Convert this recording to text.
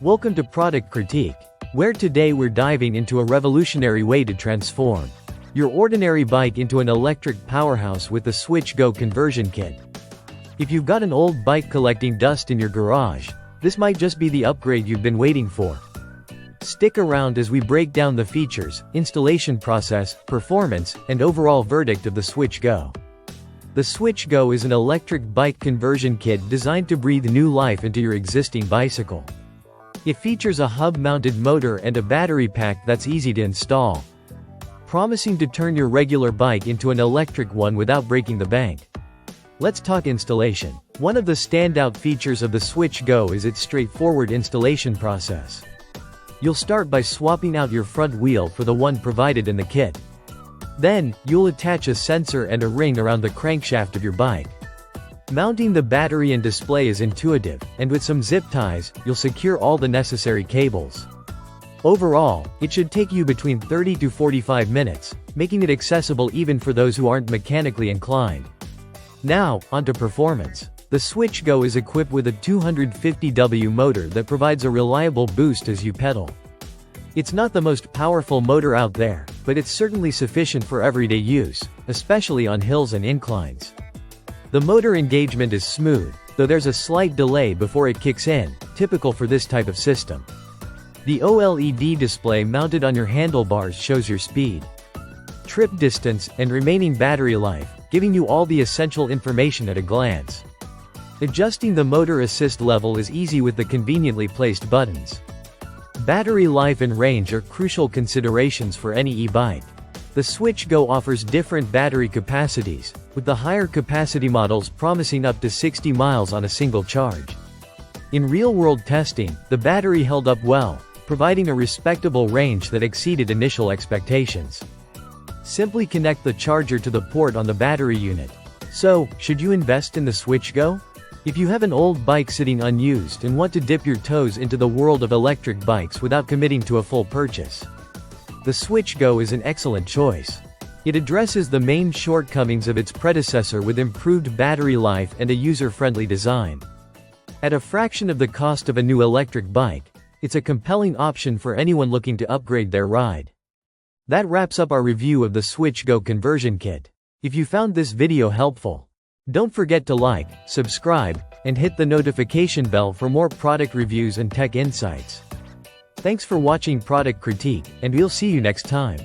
Welcome to Product Critique, where today we're diving into a revolutionary way to transform your ordinary bike into an electric powerhouse with the Swytch Go conversion kit. If you've got an old bike collecting dust in your garage, this might just be the upgrade you've been waiting for. Stick around as we break down the features, installation process, performance, and overall verdict of the Swytch Go. The Swytch Go is an electric bike conversion kit designed to breathe new life into your existing bicycle. It features a hub-mounted motor and a battery pack that's easy to install, promising to turn your regular bike into an electric one without breaking the bank. Let's talk installation. One of the standout features of the Swytch Go is its straightforward installation process. You'll start by swapping out your front wheel for the one provided in the kit. Then, you'll attach a sensor and a ring around the crankshaft of your bike. Mounting the battery and display is intuitive, and with some zip ties, you'll secure all the necessary cables. Overall, it should take you between 30 to 45 minutes, making it accessible even for those who aren't mechanically inclined. Now, onto performance. The Swytch Go is equipped with a 250W motor that provides a reliable boost as you pedal. It's not the most powerful motor out there, but it's certainly sufficient for everyday use, especially on hills and inclines. The motor engagement is smooth, though there's a slight delay before it kicks in, typical for this type of system. The OLED display mounted on your handlebars shows your speed, trip distance, and remaining battery life, giving you all the essential information at a glance. Adjusting the motor assist level is easy with the conveniently placed buttons. Battery life and range are crucial considerations for any e-bike. The Swytch Go offers different battery capacities, with the higher capacity models promising up to 60 miles on a single charge. In real-world testing, the battery held up well, providing a respectable range that exceeded initial expectations. Simply connect the charger to the port on the battery unit. So, should you invest in the Swytch Go? If you have an old bike sitting unused and want to dip your toes into the world of electric bikes without committing to a full purchase, the Swytch Go is an excellent choice. It addresses the main shortcomings of its predecessor with improved battery life and a user-friendly design. At a fraction of the cost of a new electric bike, it's a compelling option for anyone looking to upgrade their ride. That wraps up our review of the Swytch Go conversion kit. If you found this video helpful, don't forget to like, subscribe, and hit the notification bell for more product reviews and tech insights. Thanks for watching Product Critique, and we'll see you next time.